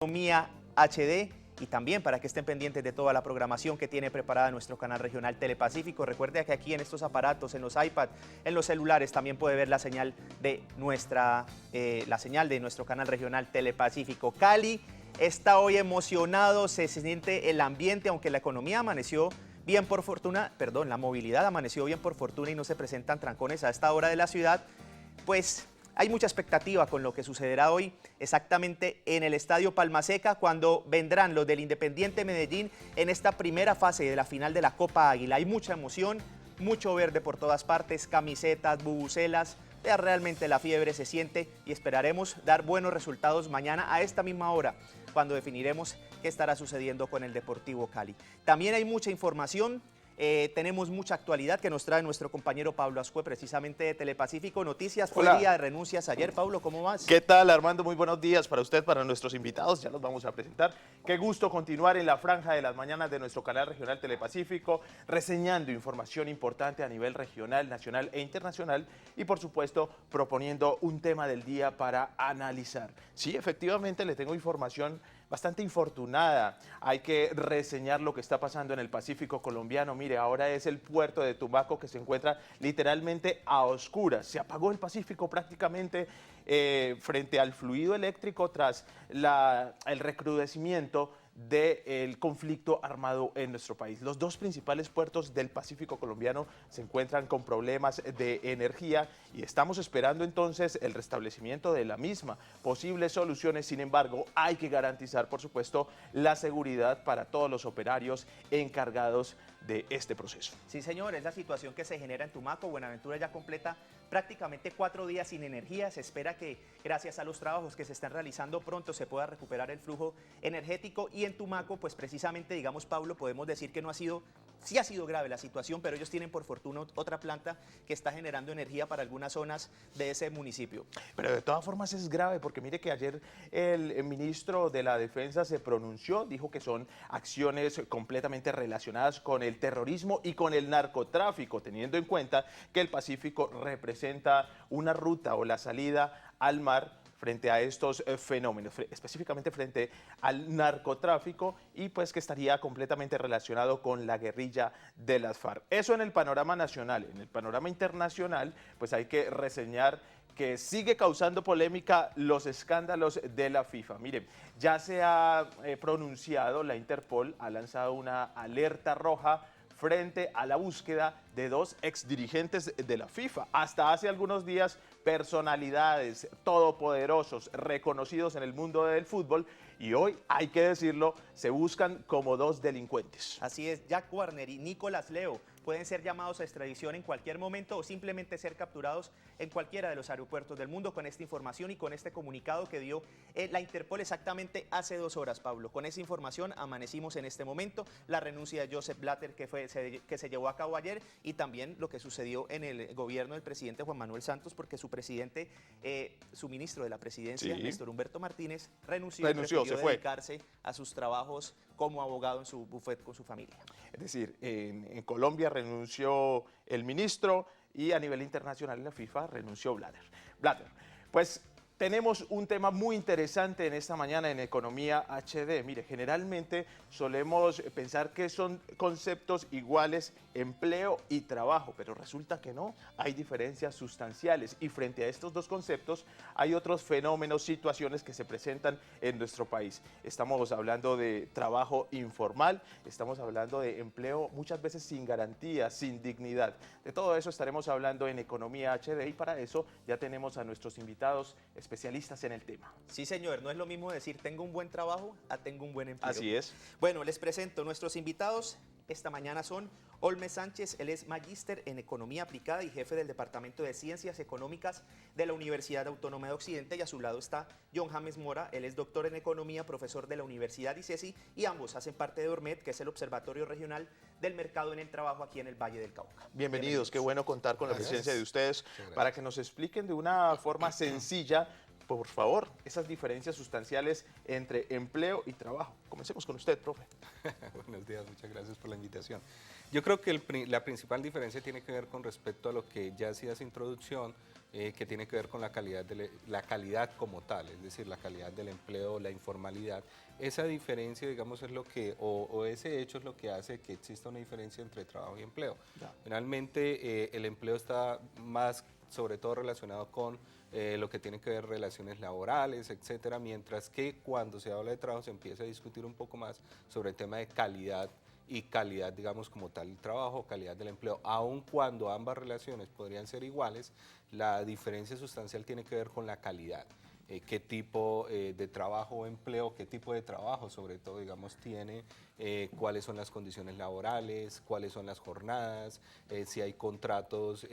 Economía HD y también para que estén pendientes de toda la programación que tiene preparada nuestro canal regional Telepacífico. Recuerde que aquí en estos aparatos, en los iPad, en los celulares, también puede ver la señal de nuestro canal regional Telepacífico. Cali está hoy emocionado, se siente el ambiente, aunque la economía amaneció bien por fortuna, perdón, la movilidad amaneció bien por fortuna y no se presentan trancones a esta hora de la ciudad, pues hay mucha expectativa con lo que sucederá hoy exactamente en el Estadio Palmaseca cuando vendrán los del Independiente Medellín en esta primera fase de la final de la Copa Águila. Hay mucha emoción, mucho verde por todas partes, camisetas, bubucelas, realmente la fiebre se siente y esperaremos dar buenos resultados mañana a esta misma hora cuando definiremos qué estará sucediendo con el Deportivo Cali. También hay mucha información. Tenemos mucha actualidad que nos trae nuestro compañero Pablo Ascue, precisamente de Telepacífico Noticias. Fue el día de renuncias ayer. Pablo, ¿cómo vas? ¿Qué tal, Armando? Muy buenos días para usted, para nuestros invitados. Ya los vamos a presentar. Qué gusto continuar en la franja de las mañanas de nuestro canal regional Telepacífico, reseñando información importante a nivel regional, nacional e internacional y, por supuesto, proponiendo un tema del día para analizar. Sí, efectivamente, le tengo información bastante infortunada. Hay que reseñar lo que está pasando en el Pacífico colombiano. Mire, ahora es el puerto de Tumaco que se encuentra literalmente a oscuras. Se apagó el Pacífico prácticamente frente al fluido eléctrico tras el recrudecimiento del conflicto armado en nuestro país. Los dos principales puertos del Pacífico colombiano se encuentran con problemas de energía y estamos esperando entonces el restablecimiento de la misma. Posibles soluciones, sin embargo, hay que garantizar, por supuesto, la seguridad para todos los operarios encargados de este proceso. Sí, señor, es la situación que se genera en Tumaco. Buenaventura ya completa prácticamente 4 días sin energía. Se espera que gracias a los trabajos que se están realizando pronto se pueda recuperar el flujo energético y en Tumaco, pues precisamente, digamos, Pablo, podemos decir que sí ha sido grave la situación, pero ellos tienen por fortuna otra planta que está generando energía para algunas zonas de ese municipio. Pero de todas formas es grave porque mire que ayer el ministro de la Defensa se pronunció, dijo que son acciones completamente relacionadas con el terrorismo y con el narcotráfico, teniendo en cuenta que el Pacífico representa una ruta o la salida al mar frente a estos fenómenos, específicamente frente al narcotráfico y pues que estaría completamente relacionado con la guerrilla de las FARC. Eso en el panorama nacional. En el panorama internacional pues hay que reseñar que sigue causando polémica los escándalos de la FIFA. Miren, ya se ha pronunciado, la Interpol ha lanzado una alerta roja frente a la búsqueda de 2 exdirigentes de la FIFA. Hasta hace algunos días, personalidades todopoderosos, reconocidos en el mundo del fútbol, y hoy, hay que decirlo, se buscan como 2 delincuentes. Así es, Jack Warner y Nicolás Leo pueden ser llamados a extradición en cualquier momento o simplemente ser capturados en cualquiera de los aeropuertos del mundo con esta información y con este comunicado que dio la Interpol exactamente hace 2 horas, Pablo. Con esa información amanecimos en este momento, la renuncia de Joseph Blatter que se llevó a cabo ayer y también lo que sucedió en el gobierno del presidente Juan Manuel Santos porque su presidente, su ministro de la presidencia, sí, Néstor Humberto Martínez, renunció y prefirió dedicarse a sus trabajos como abogado en su bufete con su familia. Es decir, en Colombia renunció el ministro y a nivel internacional en la FIFA renunció Blatter. Pues tenemos un tema muy interesante en esta mañana en Economía HD. Mire, generalmente solemos pensar que son conceptos iguales, empleo y trabajo, pero resulta que no, hay diferencias sustanciales y frente a estos dos conceptos hay otros fenómenos, situaciones que se presentan en nuestro país. Estamos hablando de trabajo informal, estamos hablando de empleo muchas veces sin garantía, sin dignidad. De todo eso estaremos hablando en Economía HD y para eso ya tenemos a nuestros invitados especialistas en el tema. Sí, señor, no es lo mismo decir tengo un buen trabajo a tengo un buen empleo. Así es. Bueno, les presento nuestros invitados. Esta mañana son Olme Sánchez, él es magíster en Economía Aplicada y jefe del Departamento de Ciencias Económicas de la Universidad Autónoma de Occidente, y a su lado está John James Mora, él es doctor en Economía, profesor de la Universidad ICESI y ambos hacen parte de ORMED, que es el Observatorio Regional del Mercado en el Trabajo aquí en el Valle del Cauca. Bienvenidos, qué bueno contar con la presencia de ustedes para que nos expliquen de una forma sencilla, por favor, esas diferencias sustanciales entre empleo y trabajo. Comencemos con usted, profe. Buenos días, muchas gracias por la invitación. Yo creo que la principal diferencia tiene que ver con respecto a lo que ya hacía esa introducción, que tiene que ver con la calidad, la calidad como tal, es decir, la calidad del empleo, la informalidad. Esa diferencia, digamos, es lo que, o ese hecho es lo que hace que exista una diferencia entre trabajo y empleo. Ya. Finalmente, el empleo está más, sobre todo, relacionado con lo que tiene que ver relaciones laborales, etcétera, mientras que cuando se habla de trabajo se empieza a discutir un poco más sobre el tema de calidad y calidad, digamos, como tal el trabajo, calidad del empleo. Aun cuando ambas relaciones podrían ser iguales, la diferencia sustancial tiene que ver con la calidad. Qué tipo de trabajo o empleo, qué tipo de trabajo sobre todo, digamos, tiene, cuáles son las condiciones laborales, cuáles son las jornadas, si hay contratos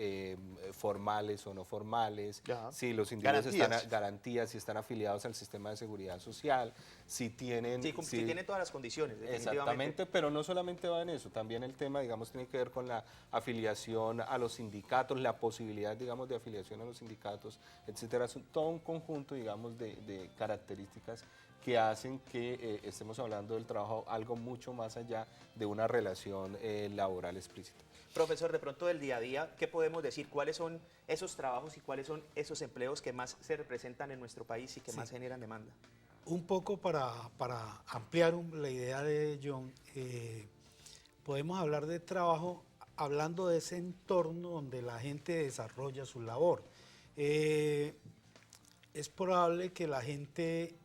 formales o no formales, Ya. si los individuos Garantías. garantías, si están afiliados al sistema de seguridad social, si tienen... Si tiene todas las condiciones, definitivamente. Exactamente, pero no solamente va en eso, también el tema, digamos, tiene que ver con la afiliación a los sindicatos, la posibilidad, digamos, de afiliación a los sindicatos, etcétera. Es todo un conjunto, digamos, de características que hacen que estemos hablando del trabajo algo mucho más allá de una relación laboral explícita. Profesor, de pronto del día a día, ¿qué podemos decir? ¿Cuáles son esos trabajos y cuáles son esos empleos que más se representan en nuestro país y que más generan demanda? Un poco para ampliar la idea de John, podemos hablar de trabajo hablando de ese entorno donde la gente desarrolla su labor. Es probable que la gente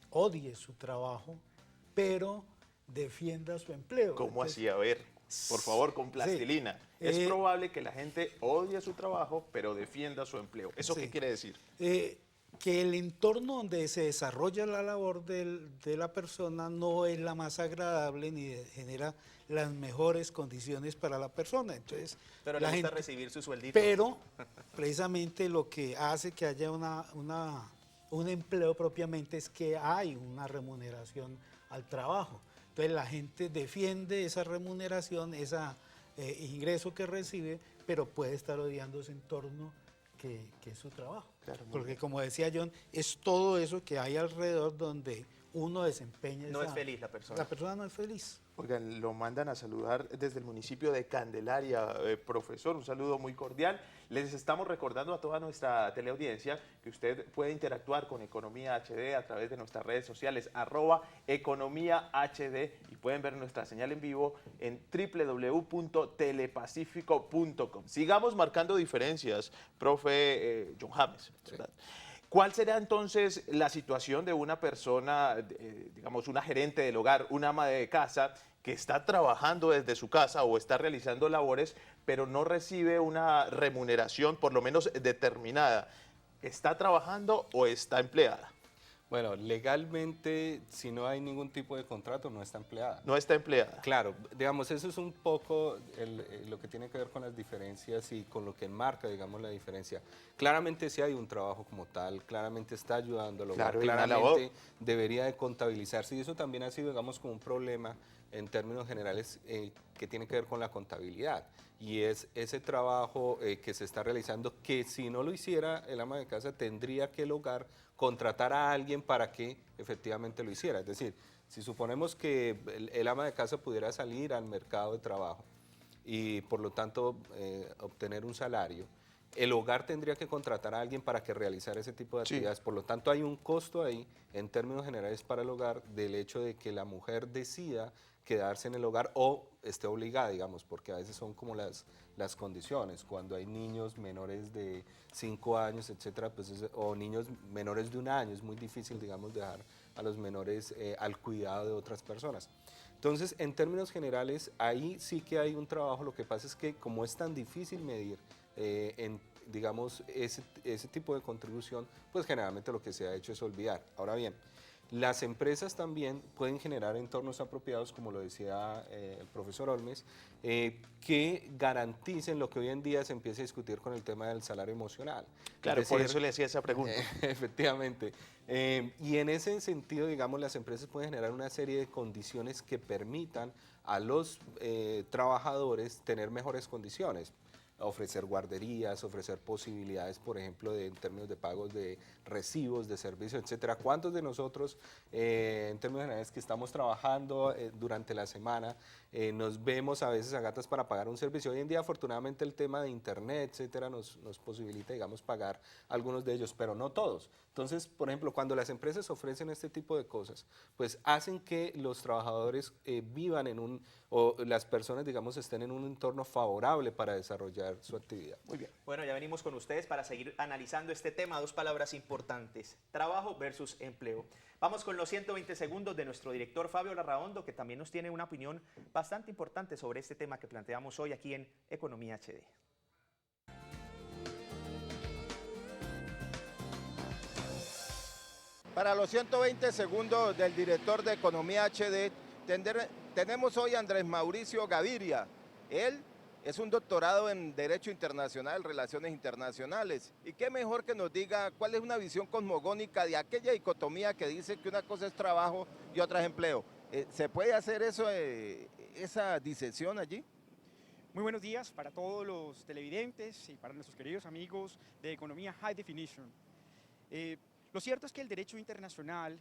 odie su trabajo, pero defienda su empleo. ¿Cómo Entonces, así? A ver, por favor, con plastilina. Sí. Es probable que la gente odie su trabajo, pero defienda su empleo. ¿Eso Sí. qué quiere decir? Que el entorno donde se desarrolla la labor de la persona no es la más agradable ni genera las mejores condiciones para la persona. Entonces, Pero la le gusta gente- recibir su sueldito. Pero precisamente lo que hace que haya un empleo propiamente es que hay una remuneración al trabajo. Entonces la gente defiende esa remuneración, ese ingreso que recibe, pero puede estar odiando ese entorno que es su trabajo. Claro, muy Porque bien. como decía John, es todo eso que hay alrededor donde uno desempeña No esa- es feliz la persona. La persona no es feliz. Oigan, lo mandan a saludar desde el municipio de Candelaria, profesor, un saludo muy cordial. Les estamos recordando a toda nuestra teleaudiencia que usted puede interactuar con Economía HD a través de nuestras redes sociales, @Economía HD, y pueden ver nuestra señal en vivo en www.telepacifico.com. Sigamos marcando diferencias, profe John James, ¿verdad? ¿Cuál será entonces la situación de una persona, digamos, una gerente del hogar, una ama de casa, que está trabajando desde su casa o está realizando labores, pero no recibe una remuneración por lo menos determinada? ¿Está trabajando o está empleada? Bueno, legalmente, si no hay ningún tipo de contrato, no está empleada. No está empleada. Claro, digamos, eso es un poco lo que tiene que ver con las diferencias y con lo que enmarca, digamos, la diferencia. Claramente sí hay un trabajo como tal, claramente está ayudando al hogar, Claro, hay una labor. claramente debería de contabilizarse, y eso también ha sido, digamos, como un problema en términos generales que tiene que ver con la contabilidad, y es ese trabajo que se está realizando, que si no lo hiciera el ama de casa, tendría que el hogar contratar a alguien para que efectivamente lo hiciera. Es decir, si suponemos que el ama de casa pudiera salir al mercado de trabajo y por lo tanto obtener un salario, el hogar tendría que contratar a alguien para que realizara ese tipo de Sí. actividades. Por lo tanto, hay un costo ahí, en términos generales, para el hogar, del hecho de que la mujer decida quedarse en el hogar o esté obligada, digamos, porque a veces son como las condiciones. Cuando hay niños menores de 5 años, etcétera, pues o niños menores de 1 año, es muy difícil, digamos, dejar a los menores al cuidado de otras personas. Entonces, en términos generales, ahí sí que hay un trabajo. Lo que pasa es que como es tan difícil medir digamos, ese tipo de contribución, pues generalmente lo que se ha hecho es olvidar. Ahora bien, las empresas también pueden generar entornos apropiados, como lo decía el profesor Olmes, que garanticen lo que hoy en día se empieza a discutir con el tema del salario emocional. Claro, Es por decir, eso le hacía esa pregunta. efectivamente. Y en ese sentido, digamos, las empresas pueden generar una serie de condiciones que permitan a los trabajadores tener mejores condiciones. ofrecer guarderías, ofrecer posibilidades, por ejemplo, en términos de pagos de recibos, de servicios, etcétera. ¿Cuántos de nosotros, en términos generales, que estamos trabajando durante la semana, nos vemos a veces a gatas para pagar un servicio? Hoy en día, afortunadamente, el tema de internet, etcétera, nos posibilita, digamos, pagar algunos de ellos, pero no todos. Entonces, por ejemplo, cuando las empresas ofrecen este tipo de cosas, pues hacen que los trabajadores vivan o las personas, digamos, estén en un entorno favorable para desarrollar su actividad. Muy bien. Bueno, ya venimos con ustedes para seguir analizando este tema. Dos palabras importantes: trabajo versus empleo. Vamos con los 120 segundos de nuestro director Fabio Larraondo, que también nos tiene una opinión bastante importante sobre este tema que planteamos hoy aquí en Economía HD. Para los 120 segundos del director de Economía HD, tenemos hoy a Andrés Mauricio Gaviria. Él es un doctorado en Derecho Internacional, Relaciones Internacionales. Y qué mejor que nos diga cuál es una visión cosmogónica de aquella dicotomía que dice que una cosa es trabajo y otra es empleo. ¿Se puede hacer eso, esa disección allí? Muy buenos días para todos los televidentes y para nuestros queridos amigos de Economía High Definition. Lo cierto es que el derecho internacional,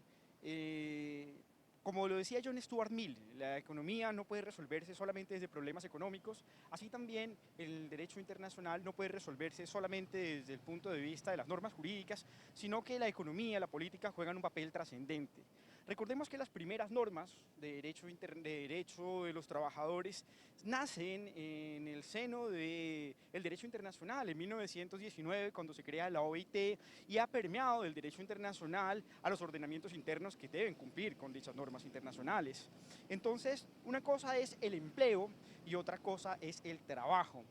como lo decía John Stuart Mill, la economía no puede resolverse solamente desde problemas económicos, así también el derecho internacional no puede resolverse solamente desde el punto de vista de las normas jurídicas, sino que la economía, la política juegan un papel trascendente. Recordemos que las primeras normas de derecho de los trabajadores nacen en el seno del derecho internacional en 1919, cuando se crea la OIT, y ha permeado del derecho internacional a los ordenamientos internos que deben cumplir con dichas normas internacionales. Entonces, una cosa es el empleo y otra cosa es el trabajo.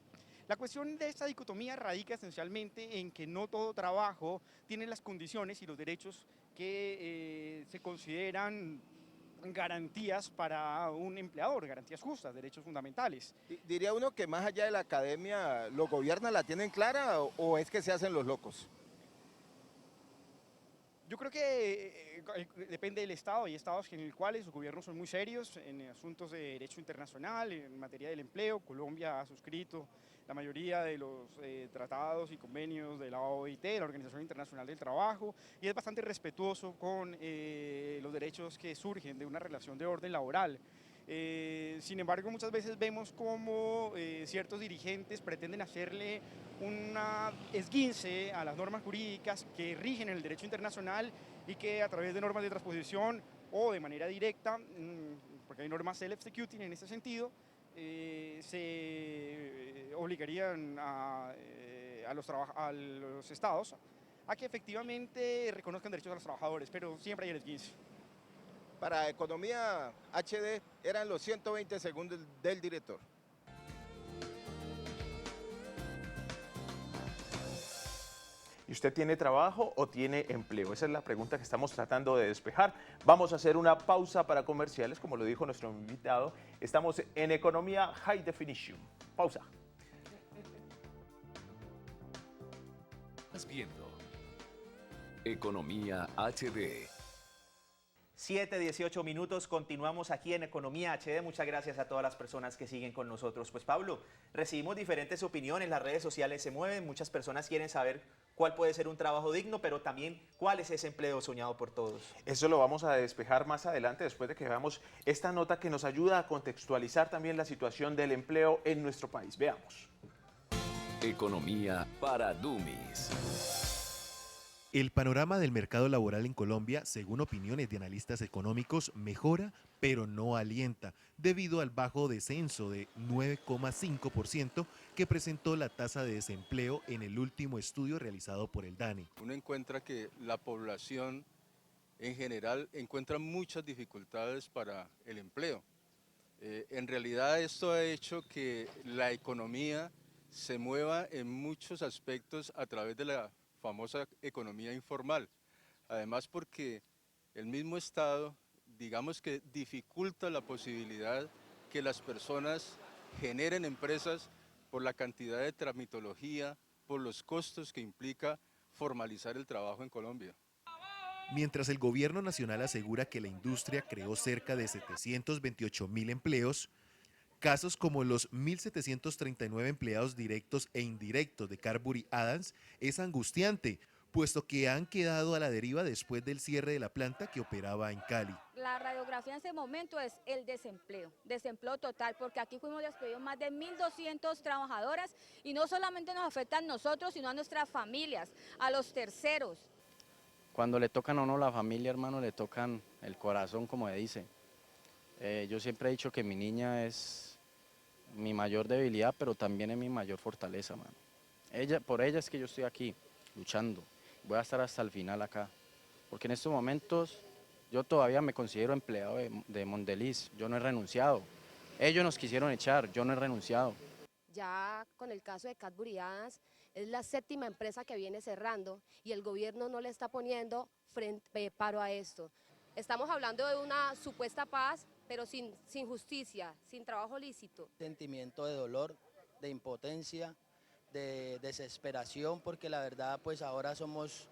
La cuestión de esta dicotomía radica esencialmente en que no todo trabajo tiene las condiciones y los derechos que se consideran garantías para un empleador, garantías justas, derechos fundamentales. Diría uno que más allá de la academia, ¿los gobiernos la tienen clara o es que se hacen los locos? Yo creo que depende del Estado. Hay estados en los cuales los gobiernos son muy serios en asuntos de derecho internacional, en materia del empleo. Colombia ha suscrito la mayoría de los tratados y convenios de la OIT, la Organización Internacional del Trabajo, y es bastante respetuoso con los derechos que surgen de una relación de orden laboral. Sin embargo, muchas veces vemos como ciertos dirigentes pretenden hacerle una esguince a las normas jurídicas que rigen el derecho internacional y que a través de normas de transposición o de manera directa, porque hay normas self-executing en este sentido, se obligarían a los estados a que efectivamente reconozcan derechos a los trabajadores, pero siempre hay el esguince. Para Economía HD eran los 120 segundos del director. ¿Y usted tiene trabajo o tiene empleo? Esa es la pregunta que estamos tratando de despejar. Vamos a hacer una pausa para comerciales, como lo dijo nuestro invitado. Estamos en Economía High Definition. Pausa. Estás viendo Economía HD. 7:18 minutos, continuamos aquí en Economía HD. Muchas gracias a todas las personas que siguen con nosotros. Pues Pablo, recibimos diferentes opiniones, las redes sociales se mueven, muchas personas quieren saber cuál puede ser un trabajo digno, pero también cuál es ese empleo soñado por todos. Eso lo vamos a despejar más adelante, después de que veamos esta nota que nos ayuda a contextualizar también la situación del empleo en nuestro país. Veamos. Economía para Dummies. El panorama del mercado laboral en Colombia, según opiniones de analistas económicos, mejora, pero no alienta, debido al bajo descenso de 9,5% que presentó la tasa de desempleo en el último estudio realizado por el DANE. Uno encuentra que la población en general encuentra muchas dificultades para el empleo. En realidad esto ha hecho que la economía se mueva en muchos aspectos a través de la famosa economía informal, además porque el mismo Estado, digamos que dificulta la posibilidad que las personas generen empresas por la cantidad de tramitología, por los costos que implica formalizar el trabajo en Colombia. Mientras el gobierno nacional asegura que la industria creó cerca de 728.000 empleos, Casos como los 1.739 empleados directos e indirectos de Carbury Adams es angustiante, puesto que han quedado a la deriva después del cierre de la planta que operaba en Cali. La radiografía en este momento es el desempleo total, porque aquí fuimos despedidos más de 1.200 trabajadoras y no solamente nos afectan a nosotros, sino a nuestras familias, a los terceros. Cuando le tocan a uno la familia, hermano, le tocan el corazón, como se dice. Yo siempre he dicho que mi niña es mi mayor debilidad, pero también es mi mayor fortaleza, mano. Por ella es que yo estoy aquí, luchando. Voy a estar hasta el final acá, porque en estos momentos yo todavía me considero empleado de Mondeliz, yo no he renunciado. Ellos nos quisieron echar, yo no he renunciado. Ya con el caso de Cadbury Adams, es la 7ª empresa que viene cerrando y el gobierno no le está poniendo paro a esto. Estamos hablando de una supuesta paz, pero sin justicia, sin trabajo lícito. Sentimiento de dolor, de impotencia, de desesperación, porque la verdad pues ahora somos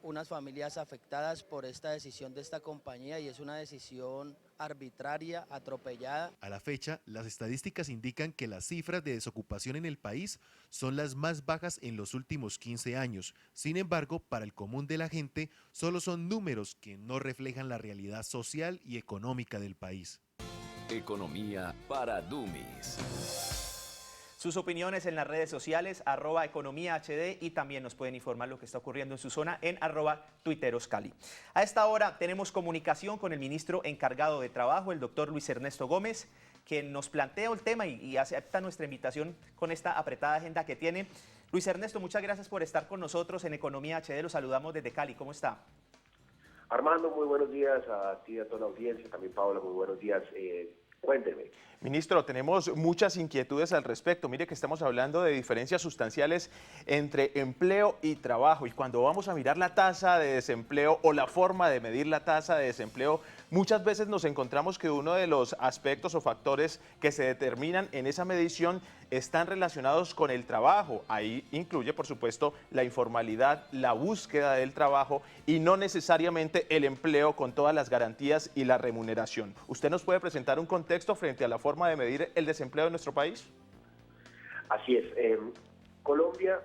unas familias afectadas por esta decisión de esta compañía y es una decisión arbitraria, atropellada. A la fecha, las estadísticas indican que las cifras de desocupación en el país son las más bajas en los últimos 15 años. Sin embargo, para el común de la gente, solo son números que no reflejan la realidad social y económica del país. Economía para Dummies. Sus opiniones en las redes sociales, @economíahd, y también nos pueden informar lo que está ocurriendo en su zona en @tuiteroscali. A esta hora tenemos comunicación con el ministro encargado de Trabajo, el doctor Luis Ernesto Gómez, quien nos plantea el tema y acepta nuestra invitación con esta apretada agenda que tiene. Luis Ernesto, muchas gracias por estar con nosotros en Economía HD. Lo saludamos desde Cali. ¿Cómo está? Armando, muy buenos días a ti y a toda la audiencia. También Paola, muy buenos días. Cuénteme. Ministro, tenemos muchas inquietudes al respecto. Mire que estamos hablando de diferencias sustanciales entre empleo y trabajo. Y cuando vamos a mirar la tasa de desempleo o la forma de medir la tasa de desempleo, muchas veces nos encontramos que uno de los aspectos o factores que se determinan en esa medición están relacionados con el trabajo. Ahí incluye, por supuesto, la informalidad, la búsqueda del trabajo y no necesariamente el empleo con todas las garantías y la remuneración. ¿Usted nos puede presentar un contexto frente a la forma de medir el desempleo de nuestro país? Así es. Colombia,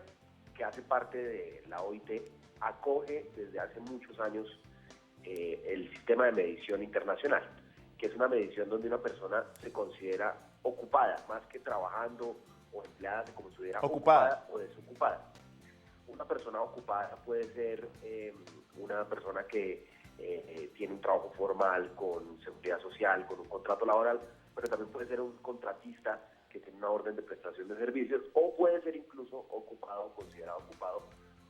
que hace parte de la OIT, acoge desde hace muchos años el sistema de medición internacional, que es una medición donde una persona se considera ocupada, más que trabajando o empleada, se considera ocupada o desocupada. Una persona ocupada puede ser una persona que tiene un trabajo formal con seguridad social, con un contrato laboral, pero también puede ser un contratista que tiene una orden de prestación de servicios, o puede ser incluso ocupado, considerado ocupado,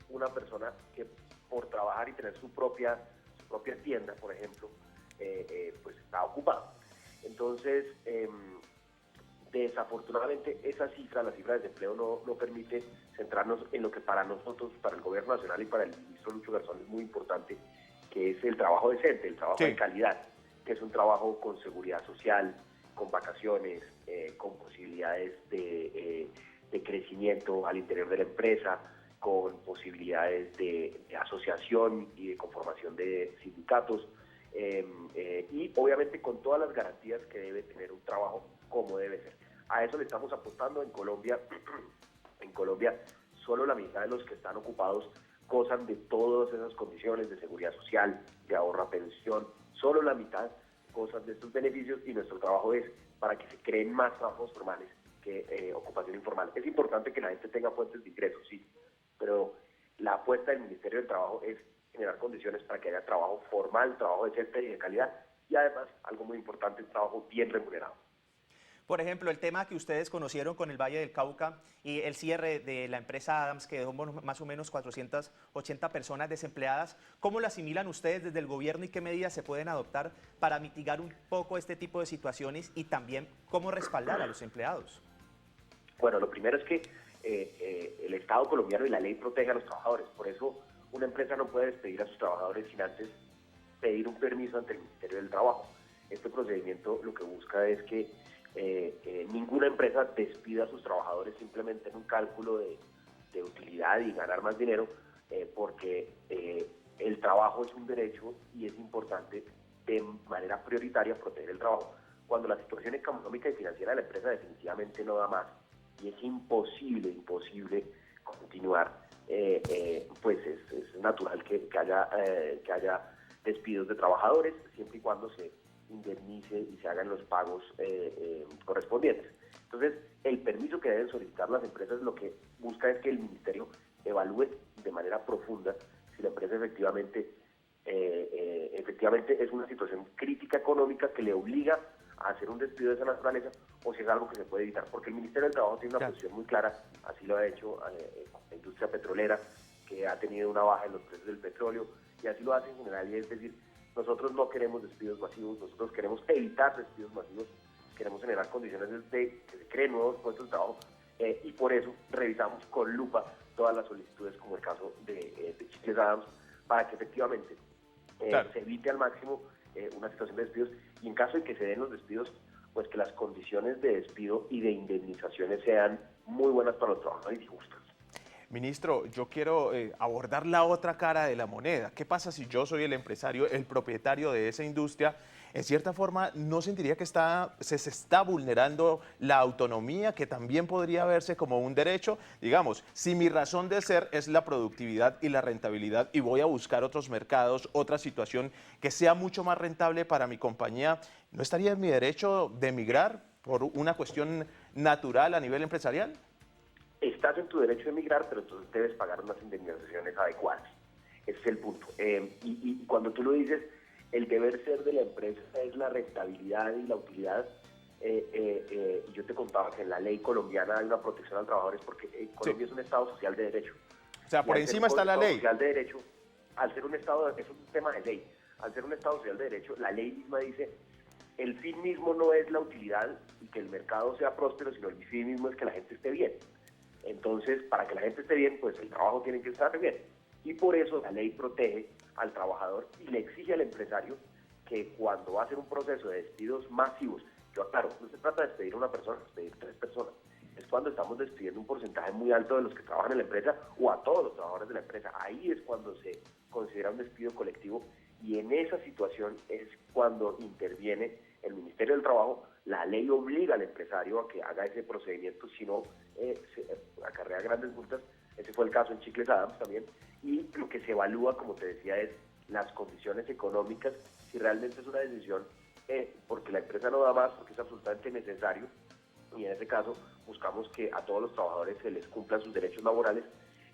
una persona que por trabajar y tener su propia tienda, por ejemplo, pues está ocupado. Entonces, desafortunadamente, esa cifra, la cifra de desempleo, no permite centrarnos en lo que para nosotros, para el Gobierno Nacional y para el ministro Lucho Garzón es muy importante, que es el trabajo decente, el trabajo de calidad, que es un trabajo con seguridad social, con vacaciones, con posibilidades de crecimiento al interior de la empresa, con posibilidades de asociación y de conformación de sindicatos, y obviamente con todas las garantías que debe tener un trabajo como debe ser. A eso le estamos apostando en Colombia. En Colombia, solo la mitad de los que están ocupados gozan de todas esas condiciones de seguridad social, de ahorro a pensión. Solo la mitad gozan de estos beneficios y nuestro trabajo es para que se creen más trabajos formales que ocupación informal. Es importante que la gente tenga fuentes de ingresos, sí, pero la apuesta del Ministerio del Trabajo es generar condiciones para que haya trabajo formal, trabajo decente y de calidad, y además, algo muy importante, trabajo bien remunerado. Por ejemplo, el tema que ustedes conocieron con el Valle del Cauca y el cierre de la empresa Adams, que dejó más o menos 480 personas desempleadas, ¿cómo lo asimilan ustedes desde el gobierno y qué medidas se pueden adoptar para mitigar un poco este tipo de situaciones y también cómo respaldar a los empleados? Bueno, lo primero es que el Estado colombiano y la ley protege a los trabajadores, por eso una empresa no puede despedir a sus trabajadores sin antes pedir un permiso ante el Ministerio del Trabajo. Este procedimiento lo que busca es que ninguna empresa despida a sus trabajadores simplemente en un cálculo de utilidad y ganar más dinero, porque el trabajo es un derecho y es importante de manera prioritaria proteger el trabajo. cuando la situación económica y financiera de la empresa definitivamente no da más y es imposible continuar, pues es natural que haya despidos de trabajadores, siempre y cuando se indemnice y se hagan los pagos correspondientes. Entonces, el permiso que deben solicitar las empresas lo que busca es que el ministerio evalúe de manera profunda si la empresa efectivamente es una situación crítica económica que le obliga a hacer un despido de esa naturaleza o si es algo que se puede evitar, porque el Ministerio del Trabajo tiene una posición muy clara, así lo ha hecho la industria petrolera, que ha tenido una baja en los precios del petróleo, y así lo hace en general, y es decir, nosotros no queremos despidos masivos, nosotros queremos evitar despidos masivos, queremos generar condiciones de que se creen nuevos puestos de trabajo, y por eso revisamos con lupa todas las solicitudes, como el caso de Chicles Adams, para que efectivamente se evite al máximo una situación de despidos, y en caso de que se den los despidos, pues que las condiciones de despido y de indemnizaciones sean muy buenas para los trabajadores y justas. Ministro, yo quiero abordar la otra cara de la moneda. ¿Qué pasa si yo soy el empresario, el propietario de esa industria? En cierta forma, ¿no sentiría que se está vulnerando la autonomía, que también podría verse como un derecho? Digamos, si mi razón de ser es la productividad y la rentabilidad y voy a buscar otros mercados, otra situación que sea mucho más rentable para mi compañía, ¿no estaría en mi derecho de emigrar por una cuestión natural a nivel empresarial? Estás en tu derecho de emigrar, pero entonces debes pagar unas indemnizaciones adecuadas. Ese es el punto. Y cuando tú lo dices, el deber ser de la empresa es la rentabilidad y la utilidad. Y yo te contaba que en la ley colombiana hay una protección al trabajador, porque Colombia es un Estado social de derecho. O sea, por encima está la ley. Social de derecho, al ser un Estado, es un tema de ley, al ser un Estado social de derecho, la ley misma dice, el fin mismo no es la utilidad y que el mercado sea próspero, sino el fin mismo es que la gente esté bien. Entonces, para que la gente esté bien, pues el trabajo tiene que estar bien. Y por eso la ley protege al trabajador y le exige al empresario que cuando va a hacer un proceso de despidos masivos, yo aclaro, no se trata de despedir a una persona, despedir 3 personas, es cuando estamos despidiendo un porcentaje muy alto de los que trabajan en la empresa o a todos los trabajadores de la empresa. Ahí es cuando se considera un despido colectivo y en esa situación es cuando interviene el Ministerio del Trabajo. La ley obliga al empresario a que haga ese procedimiento, si no se acarrea grandes multas. Ese fue el caso en Chicles Adams también. Y lo que se evalúa, como te decía, es las condiciones económicas, si realmente es una decisión porque la empresa no da más, porque es absolutamente necesario. Y en ese caso buscamos que a todos los trabajadores se les cumplan sus derechos laborales.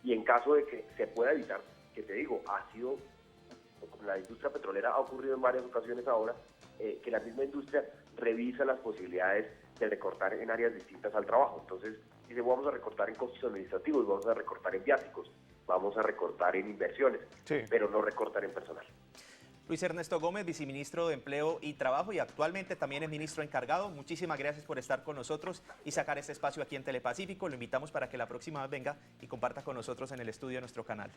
Y en caso de que se pueda evitar, que te digo, con la industria petrolera ha ocurrido en varias ocasiones ahora, que la misma industria revisa las posibilidades de recortar en áreas distintas al trabajo. Entonces, dice, vamos a recortar en costos administrativos, vamos a recortar en viáticos, vamos a recortar en inversiones, pero no recortar en personal. Luis Ernesto Gómez, viceministro de Empleo y Trabajo y actualmente también es ministro encargado. Muchísimas gracias por estar con nosotros y sacar este espacio aquí en Telepacífico. Lo invitamos para que la próxima vez venga y comparta con nosotros en el estudio de nuestro canal.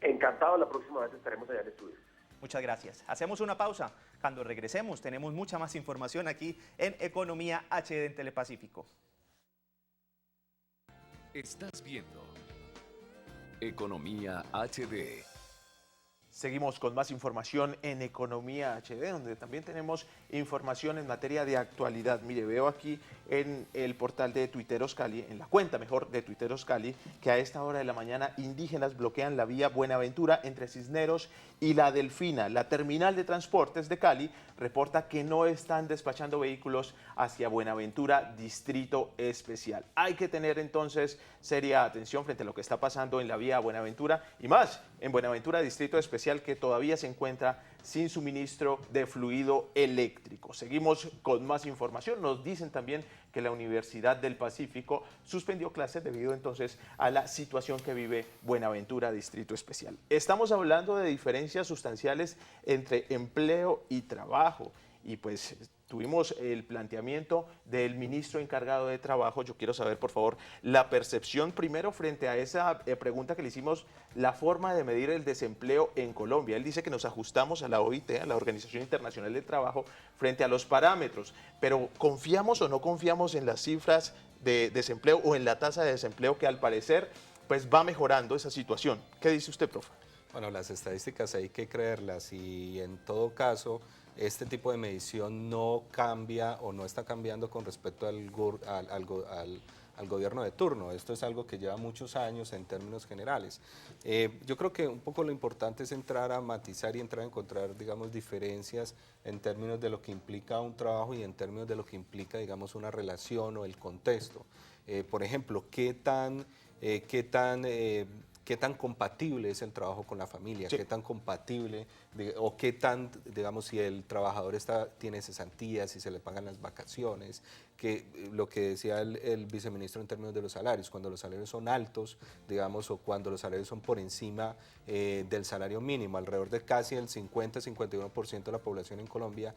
Encantado, la próxima vez estaremos allá en el estudio. Muchas gracias. Hacemos una pausa. Cuando regresemos tenemos mucha más información aquí en Economía HD en Telepacífico. Estás viendo Economía HD. Seguimos con más información en Economía HD, donde también tenemos información en materia de actualidad. Mire, veo aquí en el portal de Tuiteros Cali, en la cuenta mejor de Tuiteros Cali, que a esta hora de la mañana indígenas bloquean la vía Buenaventura entre Cisneros y La Delfina. La terminal de transportes de Cali reporta que no están despachando vehículos hacia Buenaventura, Distrito Especial. Hay que tener entonces seria atención frente a lo que está pasando en la vía Buenaventura y más en Buenaventura, Distrito Especial, que todavía se encuentra sin suministro de fluido eléctrico. Seguimos con más información. Nos dicen también que la Universidad del Pacífico suspendió clases debido entonces a la situación que vive Buenaventura, Distrito Especial. Estamos hablando de diferencias sustanciales entre empleo y trabajo y pues tuvimos el planteamiento del ministro encargado de Trabajo. Yo quiero saber, por favor, la percepción primero frente a esa pregunta que le hicimos, la forma de medir el desempleo en Colombia. Él dice que nos ajustamos a la OIT, a la Organización Internacional del Trabajo, frente a los parámetros, pero ¿confiamos o no confiamos en las cifras de desempleo o en la tasa de desempleo que al parecer pues va mejorando esa situación? ¿Qué dice usted, profe? Bueno, las estadísticas hay que creerlas y en todo caso este tipo de medición no cambia o no está cambiando con respecto al gobierno de turno. Esto es algo que lleva muchos años en términos generales. Yo creo que un poco lo importante es entrar a matizar y entrar a encontrar, digamos, diferencias en términos de lo que implica un trabajo y en términos de lo que implica, digamos, una relación o el contexto. Por ejemplo, ¿qué tan compatible es el trabajo con la familia? Sí. ¿Qué tan compatible o qué tan, digamos, si el trabajador tiene cesantías, si se le pagan las vacaciones? Que lo que decía el viceministro en términos de los salarios, cuando los salarios son altos, digamos, o cuando los salarios son por encima del salario mínimo, alrededor de casi el 50-51% de la población en Colombia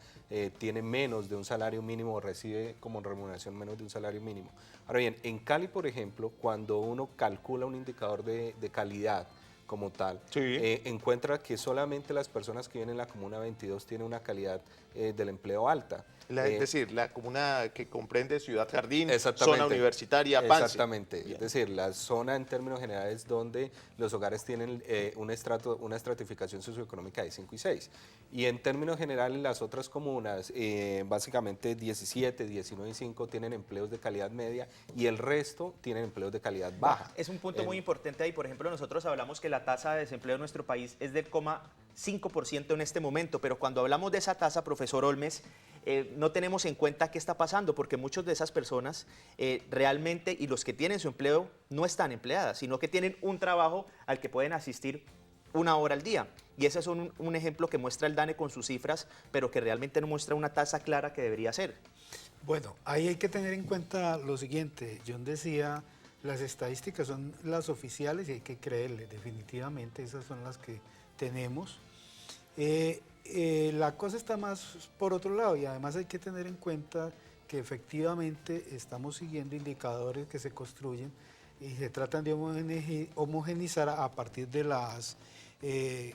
tiene menos de un salario mínimo o recibe como remuneración menos de un salario mínimo. Ahora bien, en Cali, por ejemplo, cuando uno calcula un indicador de calidad como tal, sí, encuentra que solamente las personas que viven en la Comuna 22 tienen una calidad del empleo alta. Es decir, la comuna que comprende Ciudad Jardín, zona universitaria, Pance. Exactamente, bien. Es decir, la zona en términos generales donde los hogares tienen una estratificación socioeconómica de 5 y 6. Y en términos generales las otras comunas, básicamente 17, 19 y 5 tienen empleos de calidad media y el resto tienen empleos de calidad baja. Es un punto muy importante ahí. Por ejemplo, nosotros hablamos que la tasa de desempleo en nuestro país es del 0,5% en este momento, pero cuando hablamos de esa tasa, profesor Olmes, no tenemos en cuenta qué está pasando, porque muchas de esas personas realmente, y los que tienen su empleo, no están empleadas, sino que tienen un trabajo al que pueden asistir 1 hora al día. Y ese es un ejemplo que muestra el DANE con sus cifras, pero que realmente no muestra una tasa clara que debería ser. Bueno, ahí hay que tener en cuenta lo siguiente. John decía, las estadísticas son las oficiales y hay que creerle, definitivamente esas son las que tenemos. La cosa está más por otro lado y además hay que tener en cuenta que efectivamente estamos siguiendo indicadores que se construyen y se tratan de homogenizar a partir de los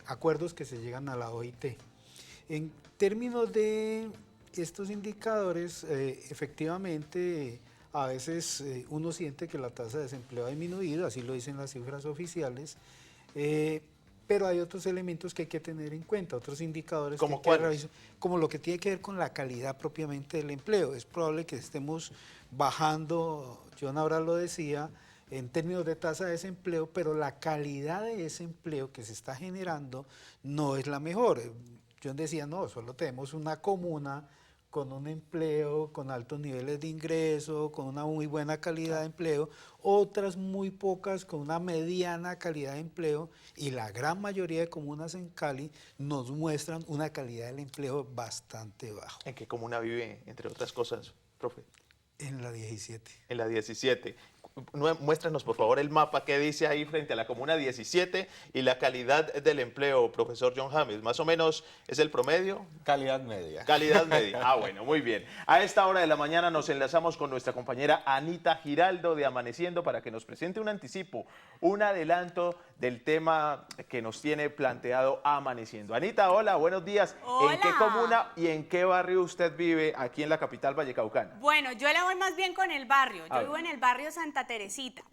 acuerdos que se llegan a la OIT. En términos de estos indicadores, efectivamente a veces uno siente que la tasa de desempleo ha disminuido, así lo dicen las cifras oficiales, pero hay otros elementos que hay que tener en cuenta, otros indicadores ¿Como cuáles? Como lo que tiene que ver con la calidad propiamente del empleo. Es probable que estemos bajando, John ahora lo decía, en términos de tasa de desempleo, pero la calidad de ese empleo que se está generando no es la mejor. John decía, no, solo tenemos una comuna con un empleo, con altos niveles de ingreso, con una muy buena calidad de empleo, otras muy pocas con una mediana calidad de empleo, y la gran mayoría de comunas en Cali nos muestran una calidad del empleo bastante baja. ¿En qué comuna vive, entre otras cosas, profe? En la 17. En la 17. Muéstranos, por favor, el mapa que dice ahí frente a la comuna 17 y la calidad del empleo, profesor John James. ¿Más o menos es el promedio? Calidad media. Calidad media. Ah, bueno, muy bien. A esta hora de la mañana nos enlazamos con nuestra compañera Anita Giraldo de Amaneciendo para que nos presente un anticipo, un adelanto del tema que nos tiene planteado Amaneciendo. Anita, hola, buenos días. Hola. ¿En qué comuna y en qué barrio usted vive aquí en la capital vallecaucana? Bueno, yo le voy más bien con el barrio. Yo vivo en el barrio Santa Teresita.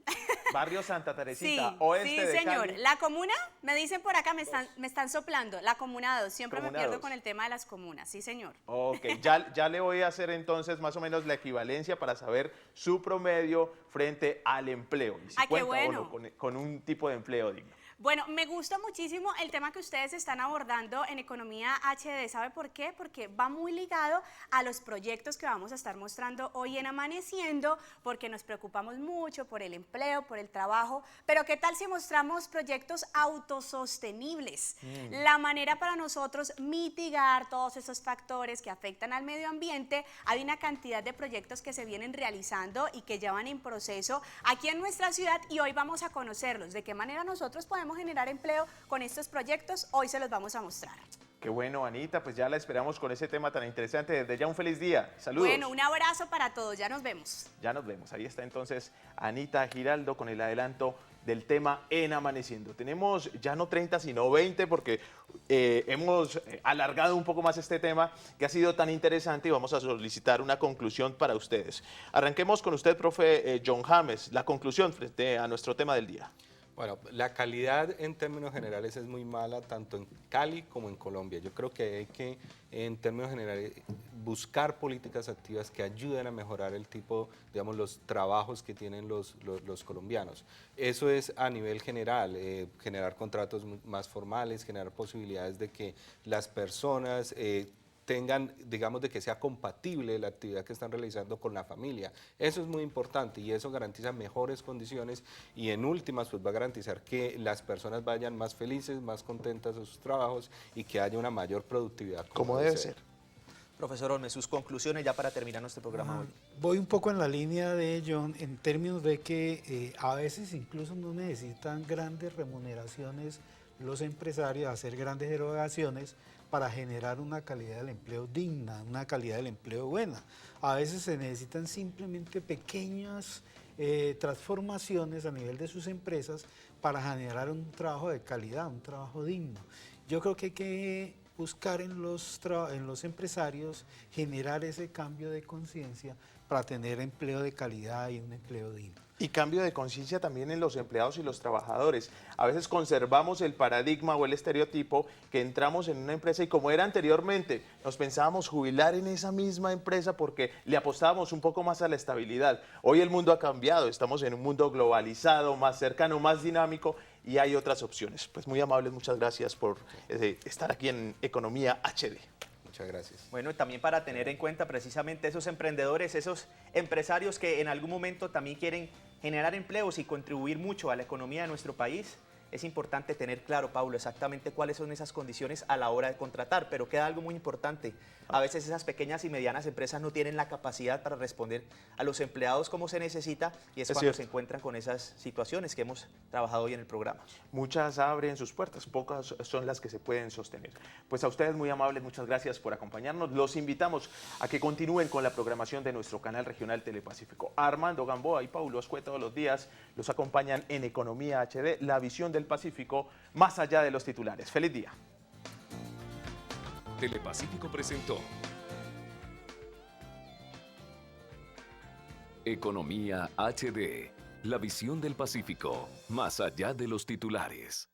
Barrio Santa Teresita, Sí, oeste sí, de señor. Cali. La comuna, me dicen por acá, me están soplando. La comuna 2, siempre Comuna me pierdo 2. con el tema de las comunas. Sí, señor. Ok, ya le voy a hacer entonces más o menos la equivalencia para saber su promedio frente al empleo. Y si qué cuenta bueno. o no con un tipo de empleo digno. Bueno, me gusta muchísimo el tema que ustedes están abordando en Economía HD. ¿Sabe por qué? Porque va muy ligado a los proyectos que vamos a estar mostrando hoy en Amaneciendo, porque nos preocupamos mucho por el empleo, por el trabajo, pero ¿qué tal si mostramos proyectos autosostenibles? La manera para nosotros mitigar todos esos factores que afectan al medio ambiente. Hay una cantidad de proyectos que se vienen realizando y que ya van en proceso aquí en nuestra ciudad y hoy vamos a conocerlos. ¿De qué manera nosotros podemos generar empleo con estos proyectos? Hoy se los vamos a mostrar. Qué bueno, Anita, pues ya la esperamos con ese tema tan interesante. Desde ya un feliz día. Saludos. Bueno, un abrazo para todos. Ya nos vemos. Ya nos vemos. Ahí está entonces Anita Giraldo con el adelanto del tema en Amaneciendo. Tenemos ya no 30 sino 20 porque hemos alargado un poco más este tema que ha sido tan interesante y vamos a solicitar una conclusión para ustedes. Arranquemos con usted, profe John James, la conclusión frente a nuestro tema del día. Bueno, la calidad en términos generales es muy mala tanto en Cali como en Colombia. Yo creo que hay que, en términos generales, buscar políticas activas que ayuden a mejorar el tipo, digamos, los trabajos que tienen los colombianos. Eso es a nivel general, generar contratos más formales, generar posibilidades de que las personas tengan, digamos, de que sea compatible la actividad que están realizando con la familia. Eso es muy importante y eso garantiza mejores condiciones y en últimas pues va a garantizar que las personas vayan más felices, más contentas de sus trabajos y que haya una mayor productividad. Como debe ser. Profesor Olmes, sus conclusiones ya para terminar nuestro programa hoy. Voy un poco en la línea de John en términos de que a veces incluso no necesitan grandes remuneraciones los empresarios, hacer grandes erogaciones para generar una calidad del empleo digna, una calidad del empleo buena. A veces se necesitan simplemente pequeñas transformaciones a nivel de sus empresas para generar un trabajo de calidad, un trabajo digno. Yo creo que hay que buscar en los empresarios generar ese cambio de conciencia para tener empleo de calidad y un empleo digno. Y cambio de conciencia también en los empleados y los trabajadores. A veces conservamos el paradigma o el estereotipo que entramos en una empresa y como era anteriormente, nos pensábamos jubilar en esa misma empresa porque le apostábamos un poco más a la estabilidad. Hoy el mundo ha cambiado, estamos en un mundo globalizado, más cercano, más dinámico y hay otras opciones. Pues muy amables, muchas gracias por estar aquí en Economía HD. Muchas gracias. Bueno, y también para tener en cuenta precisamente esos emprendedores, esos empresarios que en algún momento también quieren generar empleos y contribuir mucho a la economía de nuestro país, es importante tener claro, Paulo, exactamente cuáles son esas condiciones a la hora de contratar, pero queda algo muy importante. A veces esas pequeñas y medianas empresas no tienen la capacidad para responder a los empleados como se necesita y es cuando cierto. se encuentran con esas situaciones que hemos trabajado hoy en el programa. Muchas abren sus puertas, pocas son las que se pueden sostener. Pues a ustedes muy amables, muchas gracias por acompañarnos. Los invitamos a que continúen con la programación de nuestro canal regional Telepacífico. Armando Gamboa y Paulo Ascue todos los días los acompañan en Economía HD, la visión del Pacífico más allá de los titulares. ¡Feliz día! Telepacífico presentó Economía HD, la visión del Pacífico, más allá de los titulares.